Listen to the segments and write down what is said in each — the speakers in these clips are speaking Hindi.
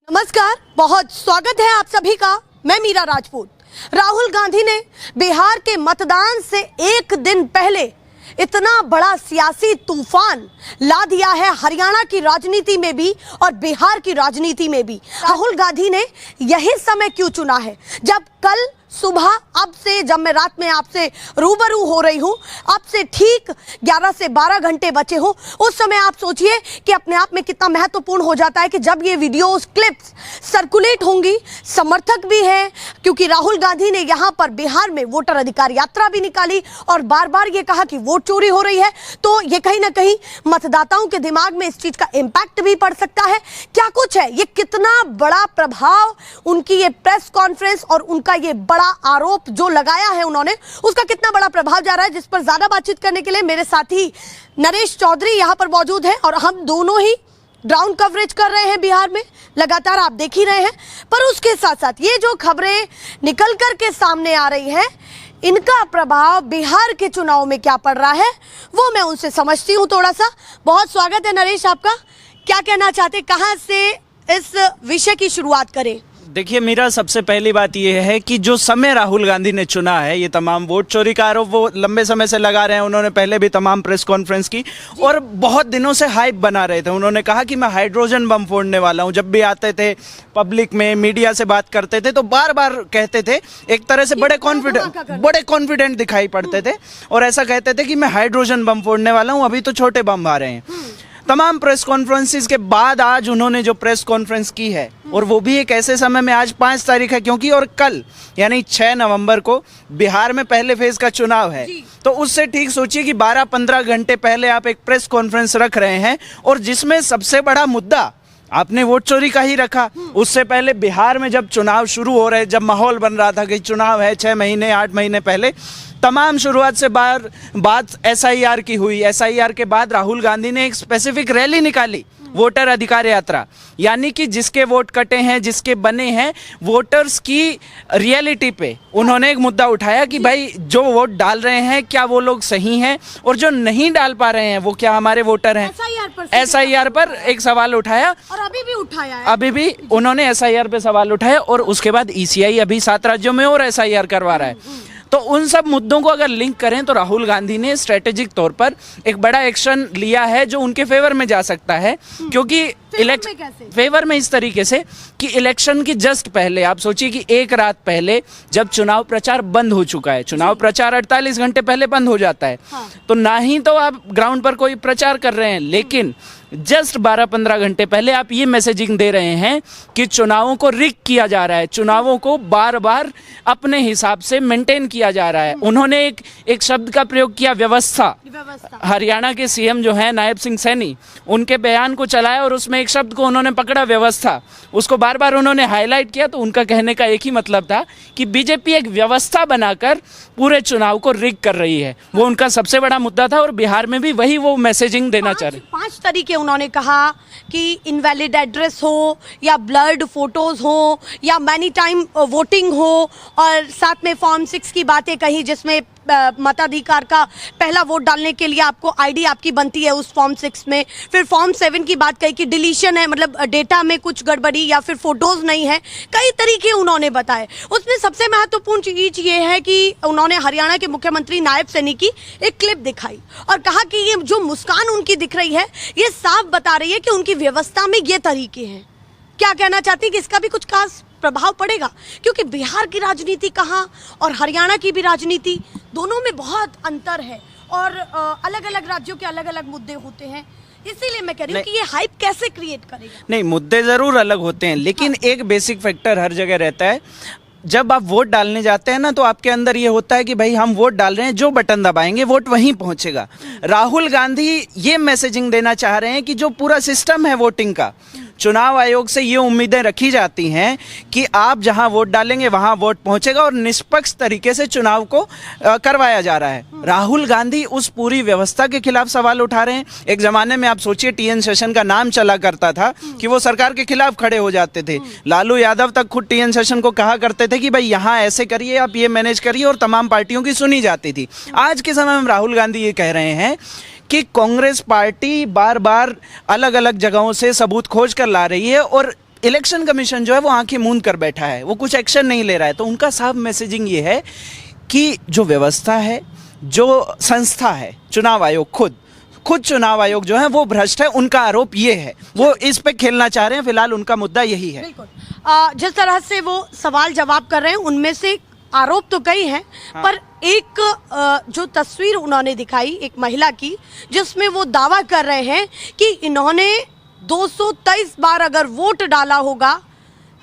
नमस्कार, बहुत स्वागत है आप सभी का। मैं मीरा राजपूत। राहुल गांधी ने बिहार के मतदान से एक दिन पहले इतना बड़ा सियासी तूफान ला दिया है हरियाणा की राजनीति में भी और बिहार की राजनीति में भी। राहुल गांधी ने यही समय क्यों चुना है जब कल सुबह अब से जब मैं रात में आपसे रूबरू हो रही हूं, अब से ठीक 11 से 12 घंटे बचे हों, उस समय आप सोचिए कि अपने आप में कितना महत्वपूर्ण हो जाता है कि जब ये वीडियोस क्लिप्स सर्कुलेट होंगी। समर्थक भी हैं क्योंकि राहुल गांधी ने यहां पर बिहार में वोटर अधिकार यात्रा भी निकाली और बार बार ये कहा कि वोट चोरी हो रही है, तो ये कहीं ना कहीं मतदाताओं के दिमाग में इस चीज का इम्पैक्ट भी पड़ सकता है। क्या कुछ है, ये कितना बड़ा प्रभाव उनकी ये प्रेस कॉन्फ्रेंस और उनका ये आरोप जो लगाया है उन्होंने, उसका कितना बड़ा प्रभाव जा रहा है, जिस पर ज्यादा बातचीत करने के लिए मेरे साथी नरेश चौधरी यहां पर मौजूद हैं और हम दोनों ही ग्राउंड कवरेज कर रहे हैं बिहार में, लगातार आप देख ही रहे हैं। पर उसके साथ साथ ये जो खबरें निकल कर के सामने आ रही हैं, इनका प्रभाव बिहार के चुनाव में क्या पड़ रहा है वो मैं उनसे समझती हूँ थोड़ा सा। बहुत स्वागत है नरेश आपका। क्या कहना चाहते, कहां से इस विषय की शुरुआत करें? देखिए, मेरा सबसे पहली बात यह है कि जो समय राहुल गांधी ने चुना है, ये तमाम वोट चोरी का आरोप वो लंबे समय से लगा रहे हैं। उन्होंने पहले भी तमाम प्रेस कॉन्फ्रेंस की और बहुत दिनों से हाइप बना रहे थे। उन्होंने कहा कि मैं हाइड्रोजन बम फोड़ने वाला हूं। जब भी आते थे पब्लिक में, मीडिया से बात करते थे तो बार बार कहते थे, एक तरह से बड़े कॉन्फिडेंट दिखाई पड़ते थे और ऐसा कहते थे कि मैं हाइड्रोजन बम फोड़ने वाला हूँ, अभी तो छोटे बम आ रहे हैं। तमाम प्रेस कॉन्फ्रेंसेस के बाद आज उन्होंने जो प्रेस कॉन्फ्रेंस की है, और वो भी एक ऐसे समय में, आज 5 तारीख है क्योंकि, और कल यानी 6 नवंबर को बिहार में पहले फेज का चुनाव है, तो उससे ठीक सोचिए कि 12-15 घंटे पहले आप एक प्रेस कॉन्फ्रेंस रख रहे हैं और जिसमें सबसे बड़ा मुद्दा आपने वोट चोरी का ही रखा। उससे पहले बिहार में जब चुनाव शुरू हो रहे, जब माहौल बन रहा था कि चुनाव है, 6 महीने 8 महीने पहले तमाम शुरुआत से बात SIR की हुई। SIR के बाद राहुल गांधी ने एक स्पेसिफिक रैली निकाली, वोटर अधिकार यात्रा, यानी कि जिसके वोट कटे हैं, जिसके बने हैं, वोटर्स की रियलिटी पे उन्होंने एक मुद्दा उठाया कि भाई जो वोट डाल रहे हैं क्या वो लोग सही हैं, और जो नहीं डाल पा रहे हैं वो क्या हमारे वोटर हैं। SIR पर एक सवाल उठाया और अभी भी उठाया है। अभी भी उन्होंने SIR पे सवाल उठाया और उसके बाद ECI अभी 7 राज्यों में और SIR करवा रहा है। तो उन सब मुद्दों को अगर लिंक करें तो राहुल गांधी ने स्ट्रेटेजिक तौर पर एक बड़ा एक्शन लिया है जो उनके फेवर में जा सकता है, क्योंकि फेवर में इस तरीके से कि इलेक्शन की जस्ट पहले आप सोचिए कि एक रात पहले जब चुनाव प्रचार बंद हो चुका है, चुनाव प्रचार 48 घंटे पहले बंद हो जाता है, तो ना ही तो आप ग्राउंड पर कोई प्रचार कर रहे हैं, लेकिन जस्ट 12-15 घंटे पहले आप ये मैसेजिंग दे रहे हैं कि चुनावों को रिग किया जा रहा है, चुनावों को बार बार अपने हिसाब से मेंटेन किया जा रहा है। उन्होंने एक शब्द का प्रयोग किया, व्यवस्था। हरियाणा के CM जो है नायब सिंह सैनी, उनके बयान को चलाया और उसमें एक शब्द को उन्होंने पकड़ा, व्यवस्था। उसको बार बार उन्होंने हाईलाइट किया, तो उनका कहने का एक ही मतलब था कि बीजेपी एक व्यवस्था बनाकर पूरे चुनाव को रिग कर रही है। वो उनका सबसे बड़ा मुद्दा था और बिहार में भी वही वो मैसेजिंग देना चाह रहे। 5 तरीके उन्होंने कहा कि इनवैलिड एड्रेस हो या ब्लर्ड फोटोज हो या मैनी टाइम वोटिंग हो, और साथ में फॉर्म 6 की बातें कही जिसमें मताधिकार का पहला वोट डालने के लिए आपको ID आपकी बनती है उस फॉर्म 6 में। फिर फॉर्म 7 की बात कही कि डिलीशन है, मतलब डेटा में कुछ गड़बड़ी या फिर फोटोज नहीं है। कई तरीके उन्होंने बताए। उसमें सबसे महत्वपूर्ण चीज ये है कि उन्होंने हरियाणा के मुख्यमंत्री नायब सैनी की एक क्लिप दिखाई और कहा कि ये जो मुस्कान उनकी दिख रही है, ये साफ बता रही है कि उनकी व्यवस्था में ये तरीके हैं। क्या कहना चाहती है कि इसका भी कुछ खास प्रभाव पड़ेगा, क्योंकि बिहार की राजनीति कहाँ और हरियाणा की भी राजनीति, दोनों में बहुत अंतर है और अलग अलग राज्यों के अलग अलग मुद्दे होते हैं। इसीलिए मैं कह रही हूँ कि ये हाइप कैसे क्रिएट करेगा। नहीं, मुद्दे जरूर अलग होते हैं, लेकिन एक बेसिक फैक्टर हर जगह रहता है। जब आप वोट डालने जाते हैं ना, तो आपके अंदर ये होता है कि भाई हम वोट डाल रहे हैं, जो बटन दबाएंगे वोट वहीं पहुंचेगा। राहुल गांधी ये मैसेजिंग देना चाह रहे हैं कि जो पूरा सिस्टम है वोटिंग का, चुनाव आयोग से ये उम्मीदें रखी जाती हैं कि आप जहां वोट डालेंगे वहां वोट पहुंचेगा और निष्पक्ष तरीके से चुनाव को करवाया जा रहा है। राहुल गांधी उस पूरी व्यवस्था के खिलाफ सवाल उठा रहे हैं। एक जमाने में आप सोचिए TN शेषन का नाम चला करता था कि वो सरकार के खिलाफ खड़े हो जाते थे। लालू यादव तक खुद TN शेषन को कहा करते थे कि भाई यहाँ ऐसे करिए, आप ये मैनेज करिए, और तमाम पार्टियों की सुनी जाती थी। आज के समय में राहुल गांधी ये कह रहे हैं कि कांग्रेस पार्टी बार बार अलग अलग जगहों से सबूत खोज कर ला रही है और इलेक्शन कमीशन जो है वो आंखें मूंद कर बैठा है, वो कुछ एक्शन नहीं ले रहा है। तो उनका साफ मैसेजिंग ये है कि जो व्यवस्था है, जो संस्था है, चुनाव आयोग खुद चुनाव आयोग जो है वो भ्रष्ट है, उनका आरोप ये है, वो इस पे खेलना चाह रहे हैं। फिलहाल उनका मुद्दा यही है। बिल्कुल। जिस तरह से वो सवाल जवाब कर रहे हैं उनमें से आरोप तो कई हैं, पर एक जो तस्वीर उन्होंने दिखाई एक महिला की, जिसमें वो दावा कर रहे हैं कि इन्होंने 223 बार अगर वोट डाला होगा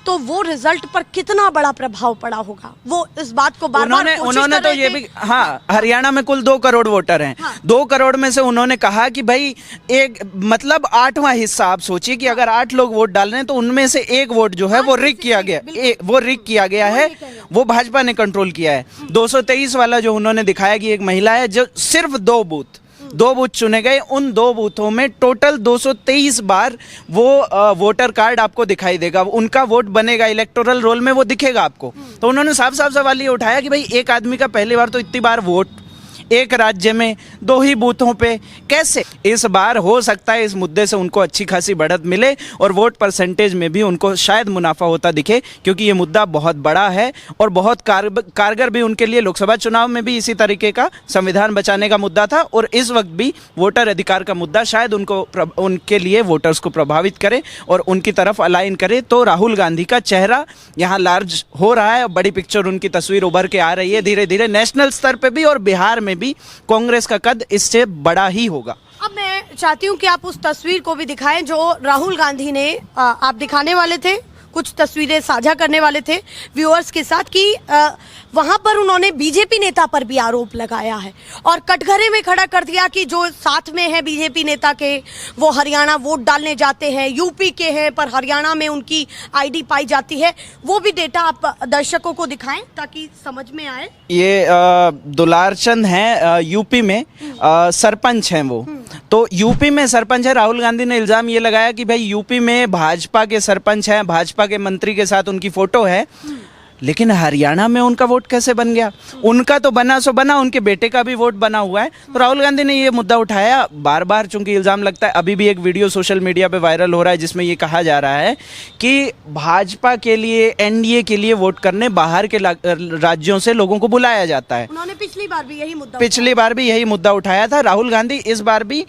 तो वो रिजल्ट पर कितना बड़ा प्रभाव पड़ा होगा, वो इस बात को बार-बार उन्होंने तो ये भी, हाँ, हरियाणा में कुल 2 करोड़ वोटर हैं। हाँ। 2 करोड़ में से उन्होंने कहा कि भाई एक मतलब 8वां हिस्सा, आप सोचिए कि अगर 8 लोग वोट डाल रहे हैं तो उनमें से 1 वोट जो है वो रिग किया गया, वो रिग किया गया है, वो भाजपा ने कंट्रोल किया है। 223 वाला जो उन्होंने दिखाया कि एक महिला है जो सिर्फ 2 बूथ चुने गए, उन 2 बूथों में टोटल 223 बार वो वोटर कार्ड आपको दिखाई देगा, उनका वोट बनेगा, इलेक्टोरल रोल में वो दिखेगा आपको। तो उन्होंने साफ सवाल ये उठाया कि भाई एक आदमी का पहली बार तो इतनी बार वोट एक राज्य में 2 ही बूथों पे कैसे? इस बार हो सकता है इस मुद्दे से उनको अच्छी खासी बढ़त मिले और वोट परसेंटेज में भी उनको शायद मुनाफा होता दिखे, क्योंकि ये मुद्दा बहुत बड़ा है और बहुत कारगर भी उनके लिए। लोकसभा चुनाव में भी इसी तरीके का संविधान बचाने का मुद्दा था और इस वक्त भी वोटर अधिकार का मुद्दा शायद उनके लिए वोटर्स को प्रभावित करे और उनकी तरफ अलाइन करे। तो राहुल गांधी का चेहरा यहाँ लार्ज हो रहा है, बड़ी पिक्चर उनकी तस्वीर उभर के आ रही है धीरे धीरे नेशनल स्तर पे भी, और बिहार में भी कांग्रेस का कद इससे बड़ा ही होगा। अब मैं चाहती हूं कि आप उस तस्वीर को भी दिखाएं जो राहुल गांधी ने आप दिखाने वाले थे, कुछ तस्वीरें साझा करने वाले थे व्यूअर्स के साथ कि वहां पर उन्होंने बीजेपी नेता पर भी आरोप लगाया है और कटघरे में खड़ा कर दिया कि जो साथ में है बीजेपी नेता के वो हरियाणा वोट डालने जाते हैं, यूपी के हैं पर हरियाणा में उनकी आईडी पाई जाती है। वो भी डेटा आप दर्शकों को दिखाएं ताकि समझ में आए। ये दुलार चंद हैं, यूपी में सरपंच हैं वो। तो यूपी में सरपंच है। राहुल गांधी ने इल्जाम ये लगाया कि भाई यूपी में भाजपा के सरपंच हैं, भाजपा के मंत्री के साथ उनकी फोटो है, लेकिन हरियाणा में उनका वोट कैसे बन गया? उनका तो बना सो बना, उनके बेटे का भी वोट बना हुआ है। तो राहुल गांधी ने ये मुद्दा उठाया बार बार, चूंकि इल्जाम लगता है। अभी भी एक वीडियो सोशल मीडिया पे वायरल हो रहा है जिसमें ये कहा जा रहा है कि भाजपा के लिए, एनडीए के लिए वोट करने बाहर के राज्यों से लोगों को बुलाया जाता है। उन्होंने पिछली बार भी यही मुद्दा उठाया था राहुल गांधी। इस बार भी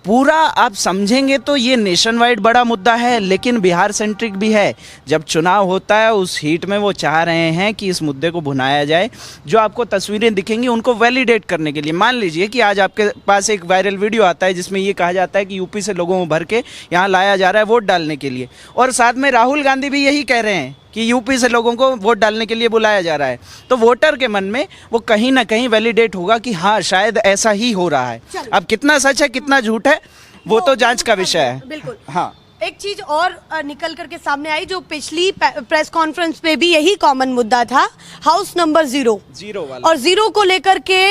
पूरा आप समझेंगे तो ये नेशन वाइड बड़ा मुद्दा है, लेकिन बिहार सेंट्रिक भी है। जब चुनाव होता है उस हीट में वो चाह रहे हैं कि इस मुद्दे को भुनाया जाए। जो आपको तस्वीरें दिखेंगी उनको वैलिडेट करने के लिए, मान लीजिए कि आज आपके पास एक वायरल वीडियो आता है जिसमें ये कहा जाता है कि यूपी से लोगों को भर के यहाँ लाया जा रहा है वोट डालने के लिए, और साथ में राहुल गांधी भी यही कह रहे हैं कि यूपी से लोगों को वोट डालने के लिए बुलाया जा रहा है। तो वोटर के मन में वो कहीं ना कहीं वैलिडेट होगा कि हाँ शायद ऐसा ही हो रहा है। अब कितना सच है कितना झूठ है वो तो जांच का विषय है। बिल्कुल। हाँ, एक चीज और निकल करके सामने आई जो पिछली प्रेस कॉन्फ्रेंस पे भी यही कॉमन मुद्दा था, हाउस नंबर 0 वाला। और 0 को लेकर के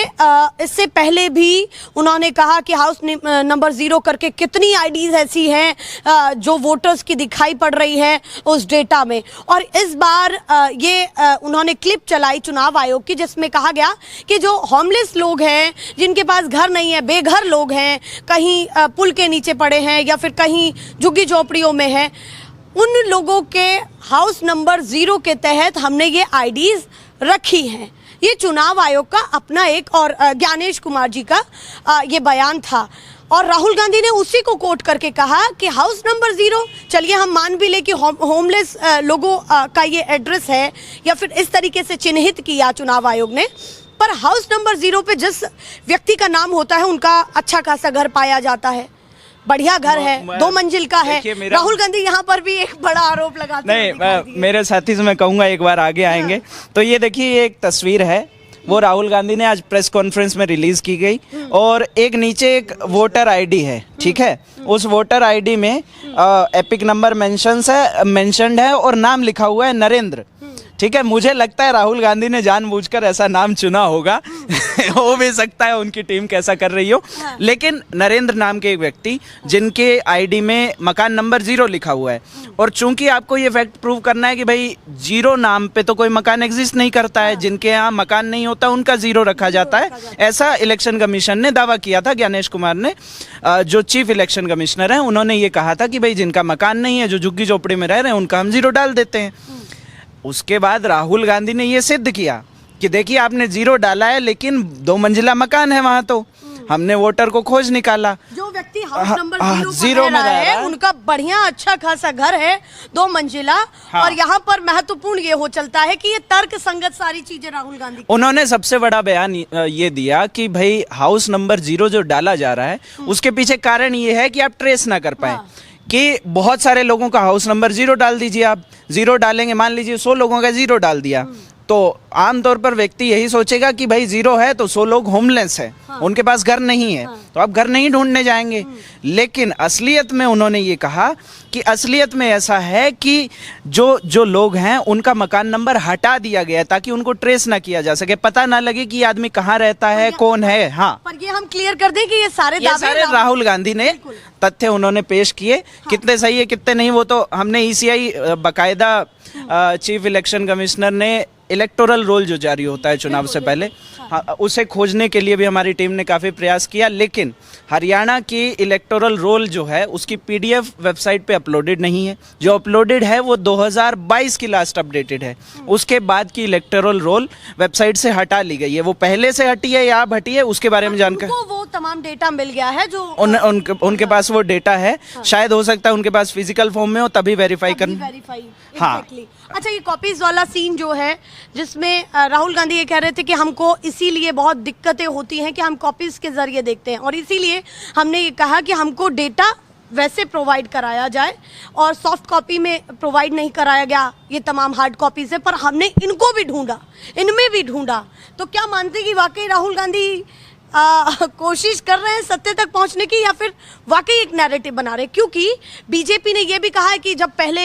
इससे पहले भी उन्होंने कहा कि हाउस नंबर 0 करके कितनी आईडीज ऐसी हैं जो वोटर्स की दिखाई पड़ रही है उस डेटा में। और इस बार ये उन्होंने क्लिप चलाई चुनाव आयोग की जिसमें कहा गया कि जो होमलेस लोग हैं, जिनके पास घर नहीं है, बेघर लोग हैं, कहीं पुल के नीचे पड़े हैं या फिर कहीं झुग्गी झोपड़ियों में है, उन लोगों के हाउस नंबर 0 के तहत हमने ये आईडीज रखी हैं। ये चुनाव आयोग का अपना एक और ज्ञानेश कुमार जी का ये बयान था और राहुल गांधी ने उसी को कोट करके कहा कि हाउस नंबर 0, चलिए हम मान भी ले कि होमलेस लोगों का ये एड्रेस है या फिर इस तरीके से चिन्हित किया चुनाव आयोग ने, पर हाउस नंबर 0 पे जिस व्यक्ति का नाम होता है उनका अच्छा खासा घर पाया जाता है, बढ़िया घर है, 2 मंजिल का है। राहुल गांधी यहाँ पर भी एक बड़ा आरोप लगाते हैं। नहीं, मेरे साथी से मैं कहूँगा एक बार आगे आएंगे। तो ये देखिए एक तस्वीर है, वो राहुल गांधी ने आज प्रेस कॉन्फ्रेंस में रिलीज की गई और एक नीचे एक वोटर आईडी है, ठीक है। उस वोटर आईडी में एपिक नंबर मेंशन्ड है और नाम लिखा हुआ है नरेंद्र। ठीक है, मुझे लगता है राहुल गांधी ने जानबूझकर ऐसा नाम चुना होगा हो भी सकता है उनकी टीम कैसा कर रही हो, लेकिन नरेंद्र नाम के एक व्यक्ति जिनके आईडी में मकान नंबर 0 लिखा हुआ है, और चूंकि आपको ये फैक्ट प्रूव करना है कि भाई 0 नाम पे तो कोई मकान एग्जिस्ट नहीं करता है, जिनके यहाँ मकान नहीं होता उनका 0 रखा जाता है, ऐसा इलेक्शन कमीशन ने दावा किया था। ज्ञानेश कुमार ने, जो चीफ इलेक्शन कमिश्नर हैं, उन्होंने ये कहा था कि भाई जिनका मकान नहीं है, जो झुग्गी झोपड़ी में रह रहे हैं, उनका हम 0 डाल देते हैं। उसके बाद राहुल गांधी ने ये सिद्ध किया कि देखिए आपने 0 डाला है, लेकिन 2 मंजिला मकान है वहां, तो हमने वोटर को खोज निकाला। जो व्यक्ति हाउस नंबर 0 में रह रहा है, उनका बढ़िया अच्छा खासा घर है 2 मंजिला। और यहाँ पर महत्वपूर्ण ये हो चलता है कि ये तर्क संगत सारी चीजें राहुल गांधी, उन्होंने सबसे बड़ा बयान ये दिया कि भाई हाउस नंबर 0 जो डाला जा रहा है उसके पीछे कारण ये है कि आप ट्रेस ना कर पाए, कि बहुत सारे लोगों का हाउस नंबर 0 डाल दीजिए, आप 0 डालेंगे, मान लीजिए 100 लोगों का 0 डाल दिया, तो आमतौर पर व्यक्ति यही सोचेगा कि भाई 0 है तो 100 लोग होमलेस है, उनके पास घर नहीं है, तो आप घर नहीं ढूंढने जाएंगे। लेकिन असलियत में उन्होंने ये कहा कि असलियत में ऐसा है कि जो लोग हैं उनका मकान नंबर हटा दिया गया ताकि उनको ट्रेस ना किया जा सके, पता ना लगे कि ये आदमी कहाँ रहता है, कौन है। हाँ, पर ये हम क्लियर कर दें कि ये सारे राहुल गांधी ने तथ्य उन्होंने पेश किए। कितने सही है कितने नहीं वो तो हमने ईसीआई बाकायदा चीफ इलेक्शन कमिश्नर ने इलेक्टोरल रोल जो जारी होता है चुनाव से पहले, उसे खोजने के लिए भी हमारी टीम ने काफ़ी प्रयास किया, लेकिन हरियाणा की इलेक्टोरल रोल जो है उसकी पीडीएफ वेबसाइट पे अपलोडेड नहीं है। जो अपलोडेड है वो 2022 की लास्ट अपडेटेड है, उसके बाद की इलेक्टोरल रोल वेबसाइट से हटा ली गई है। वो पहले से हटी है या अब हटी है उसके बारे में जानकर वो तमाम डेटा मिल गया है जो उनके पास वो डेटा है। शायद हो सकता है उनके पास फिजिकल फॉर्म में हो तभी वेरीफाई करना। हाँ, अच्छा, ये कॉपीज वाला सीन जो है जिसमें राहुल गांधी ये कह रहे थे कि हमको इसीलिए बहुत दिक्कतें होती हैं कि हम कॉपीज के जरिए देखते हैं, और इसीलिए हमने ये कहा कि हमको डेटा वैसे प्रोवाइड कराया जाए, और सॉफ्ट कॉपी में प्रोवाइड नहीं कराया गया, ये तमाम हार्ड कॉपीज है, पर हमने इनको भी ढूंढा, इनमें भी ढूंढा। तो क्या मानते कि वाकई राहुल गांधी कोशिश कर रहे हैं सत्य तक पहुंचने की, या फिर वाकई एक नैरेटिव बना रहे हैं? क्योंकि बीजेपी ने यह भी कहा है कि जब पहले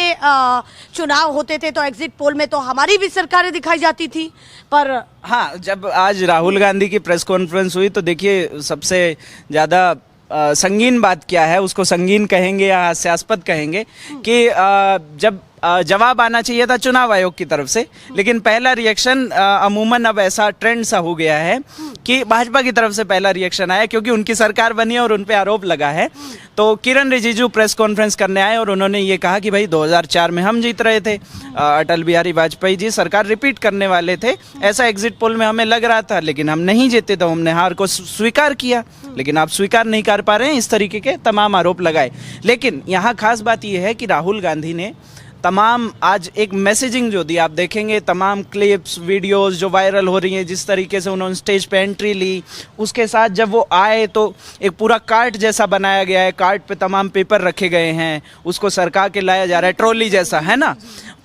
चुनाव होते थे तो एग्जिट पोल में तो हमारी भी सरकारें दिखाई जाती थी, पर हाँ, जब आज राहुल गांधी की प्रेस कॉन्फ्रेंस हुई तो देखिए सबसे ज़्यादा संगीन बात क्या है, उसको संगीन कहेंगे या हास्यास्पद कहेंगे, कि जब जवाब आना चाहिए था चुनाव आयोग की तरफ से, लेकिन पहला रिएक्शन अमूमन अब ऐसा ट्रेंड सा हो गया है कि भाजपा की तरफ से पहला रिएक्शन आया, क्योंकि उनकी सरकार बनी है और उन पे आरोप लगा है। तो किरण रिजिजू प्रेस कॉन्फ्रेंस करने आए और उन्होंने ये कहा कि भाई 2004 में हम जीत रहे थे, अटल बिहारी वाजपेयी जी सरकार रिपीट करने वाले थे, ऐसा एग्जिट पोल में हमें लग रहा था, लेकिन हम नहीं जीते तो हमने हार को स्वीकार किया, लेकिन आप स्वीकार नहीं कर पा रहे हैं, इस तरीके के तमाम आरोप लगाए। लेकिन यहाँ खास बात यह है कि राहुल गांधी ने तमाम आज एक मैसेजिंग जो दी, आप देखेंगे तमाम क्लिप्स वीडियोस जो वायरल हो रही हैं, जिस तरीके से उन्होंने स्टेज पे एंट्री ली, उसके साथ जब वो आए तो एक पूरा कार्ट जैसा बनाया गया है, कार्ट पे तमाम पेपर रखे गए हैं, उसको सरका के लाया जा रहा है, ट्रॉली जैसा, है ना।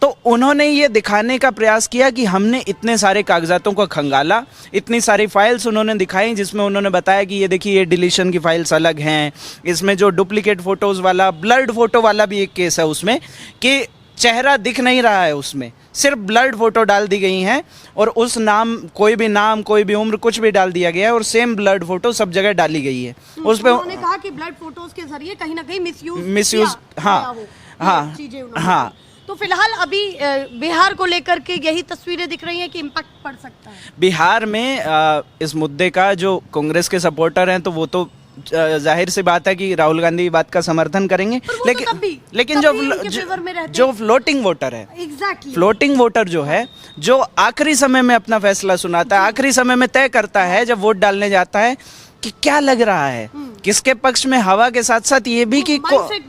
तो उन्होंने ये दिखाने का प्रयास किया कि हमने इतने सारे कागजातों को खंगाला, इतनी सारी फाइल्स उन्होंने दिखाई, जिसमें उन्होंने बताया कि ये देखिए ये डिलीशन की फाइल्स अलग हैं, इसमें जो डुप्लीकेट फोटोज़ वाला, ब्लर्ड फोटो वाला भी एक केस है उसमें, कि चेहरा दिख नहीं रहा है, उसमें सिर्फ ब्लड फोटो डाल दी गई हैं, और उस नाम कोई भी उम्र कुछ भी डाल दिया गया है, और सेम ब्लड फोटो सब जगह डाली गई है। उस पे उन्होंने कहा कि ब्लड फोटोज के जरिए कहीं ना कहीं मिसयूज हाँ। तो फिलहाल अभी बिहार को लेकर के यही तस्वीरें दिख रही हैं कि इम्पैक्ट पड़ सकता है बिहार में इस मुद्दे का। जो कांग्रेस के सपोर्टर हैं तो वो तो जाहिर सी बात है कि राहुल गांधी बात का समर्थन करेंगे, लेकिन जो फ्लोटिंग वोटर है, फ्लोटिंग वोटर जो है, जो आखिरी समय में अपना फैसला सुनाता है, आखिरी समय में तय करता है जब वोट डालने जाता है कि क्या लग रहा है, किसके पक्ष में हवा के साथ साथ ये भी कि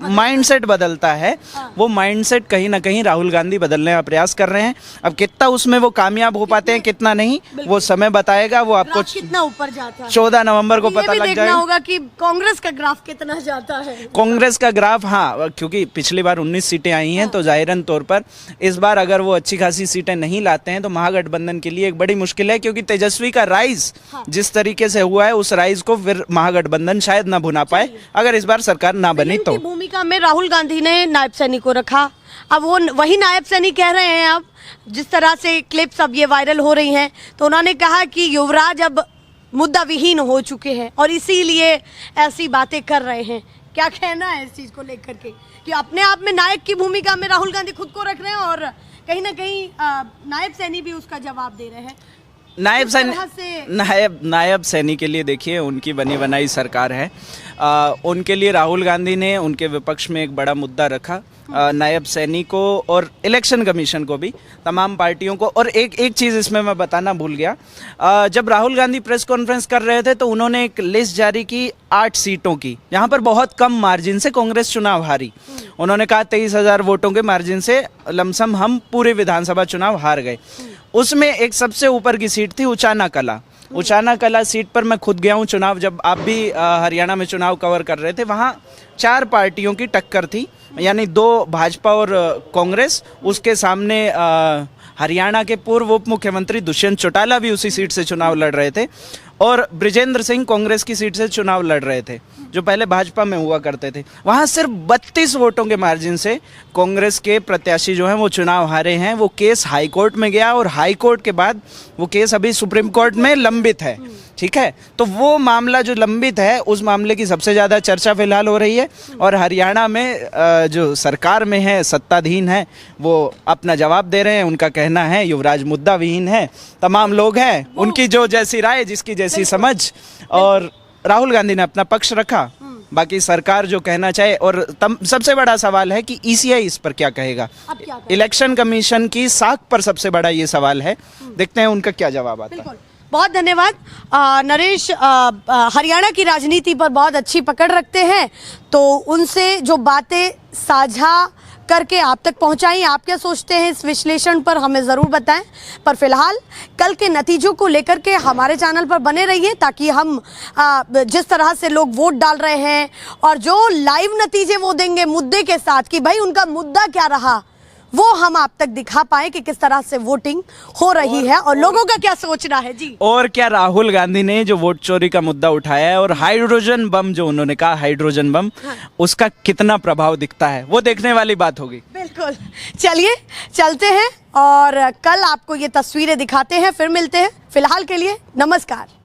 माइंडसेट बदलता है। वो माइंडसेट कहीं ना कहीं राहुल गांधी बदलने का प्रयास कर रहे हैं। अब कितना उसमें वो कामयाब हो पाते हैं कितना नहीं, वो समय बताएगा। वो आपको कितना ऊपर जाता है 14 नवंबर को पता लग जाएगा होगा कि कांग्रेस का ग्राफ कितना जाता है। कांग्रेस का ग्राफ, हाँ, क्योंकि पिछली बार 19 सीटें आई हैं, तो जाहिरन तौर पर इस बार अगर वो अच्छी खासी सीटें नहीं लाते हैं तो महागठबंधन के लिए एक बड़ी मुश्किल है, क्योंकि तेजस्वी का राइज जिस तरीके से हुआ है, उस राइज को फिर महागठबंधन शायद ना भुना पाए अगर इस बार सरकार ना बनी तो। भूमिका में राहुल गांधी ने नायब सैनिक को रखा, अब वो वही नायब सैनी कह रहे हैं, अब जिस तरह से क्लिप्स अब ये वायरल हो रही हैं, तो उन्होंने कहा कि युवराज अब मुद्दा विहीन हो चुके हैं और इसीलिए ऐसी बातें कर रहे हैं। क्या कहना है इस चीज को लेकर के कि अपने आप में नायक की भूमिका में राहुल गांधी खुद को रख रहे हैं और कहीं ना कहीं नायब सैनी भी उसका जवाब दे रहे हैं। नायब सैनी के लिए देखिए, उनकी बनी बनाई सरकार है। उनके लिए राहुल गांधी ने उनके विपक्ष में एक बड़ा मुद्दा रखा, नायब सैनी को और इलेक्शन कमीशन को भी, तमाम पार्टियों को। और एक चीज़ इसमें मैं बताना भूल गया, जब राहुल गांधी प्रेस कॉन्फ्रेंस कर रहे थे तो उन्होंने एक लिस्ट जारी की 8 सीटों की, जहां पर बहुत कम मार्जिन से कांग्रेस चुनाव हारी। उन्होंने कहा 23,000 वोटों के मार्जिन से लमसम हम पूरे विधानसभा चुनाव हार गए। उसमें एक सबसे ऊपर की सीट थी उचाना कला। उचाना कला सीट पर मैं खुद गया हूँ चुनाव, जब आप भी हरियाणा में चुनाव कवर कर रहे थे, वहाँ 4 पार्टियों की टक्कर थी, यानी 2 भाजपा और कांग्रेस। उसके सामने हरियाणा के पूर्व उप मुख्यमंत्री दुष्यंत चौटाला भी उसी सीट से चुनाव लड़ रहे थे और बृजेंद्र सिंह कांग्रेस की सीट से चुनाव लड़ रहे थे, जो पहले भाजपा में हुआ करते थे। वहाँ सिर्फ 32 वोटों के मार्जिन से कांग्रेस के प्रत्याशी जो हैं वो चुनाव हारे हैं। वो केस हाई कोर्ट में गया और हाई कोर्ट के बाद वो केस अभी सुप्रीम कोर्ट में लंबित है, ठीक है। तो वो मामला जो लंबित है, उस मामले की सबसे ज़्यादा चर्चा फिलहाल हो रही है और हरियाणा में जो सरकार में है, सत्ताधीन है, वो अपना जवाब दे रहे हैं। उनका कहना है युवराज मुद्दा विहीन है, तमाम लोग हैं, उनकी जो जैसी राय, जिसकी जैसी समझ, और राहुल गांधी ने अपना पक्ष रखा, बाकी सरकार जो कहना चाहे। और सबसे बड़ा सवाल है कि ईसीआई इस पर क्या कहेगा। इलेक्शन कमीशन की साख पर सबसे बड़ा ये सवाल है, देखते हैं उनका क्या जवाब आता है। बहुत धन्यवाद नरेश। हरियाणा की राजनीति पर बहुत अच्छी पकड़ रखते हैं, तो उनसे जो बातें साझा करके आप तक पहुंचाई, आप क्या सोचते हैं इस विश्लेषण पर हमें ज़रूर बताएं। पर फिलहाल कल के नतीजों को लेकर के हमारे चैनल पर बने रहिए, ताकि हम जिस तरह से लोग वोट डाल रहे हैं और जो लाइव नतीजे वो देंगे मुद्दे के साथ कि भाई उनका मुद्दा क्या रहा, वो हम आप तक दिखा पाए कि किस तरह से वोटिंग हो रही है और लोगों का क्या सोचना है। जी, और क्या राहुल गांधी ने जो वोट चोरी का मुद्दा उठाया है और हाइड्रोजन बम जो उन्होंने कहा, हाइड्रोजन बम, उसका कितना प्रभाव दिखता है, वो देखने वाली बात होगी। बिल्कुल, चलिए चलते हैं और कल आपको ये तस्वीरें दिखाते हैं, फिर मिलते हैं। फिलहाल के लिए नमस्कार।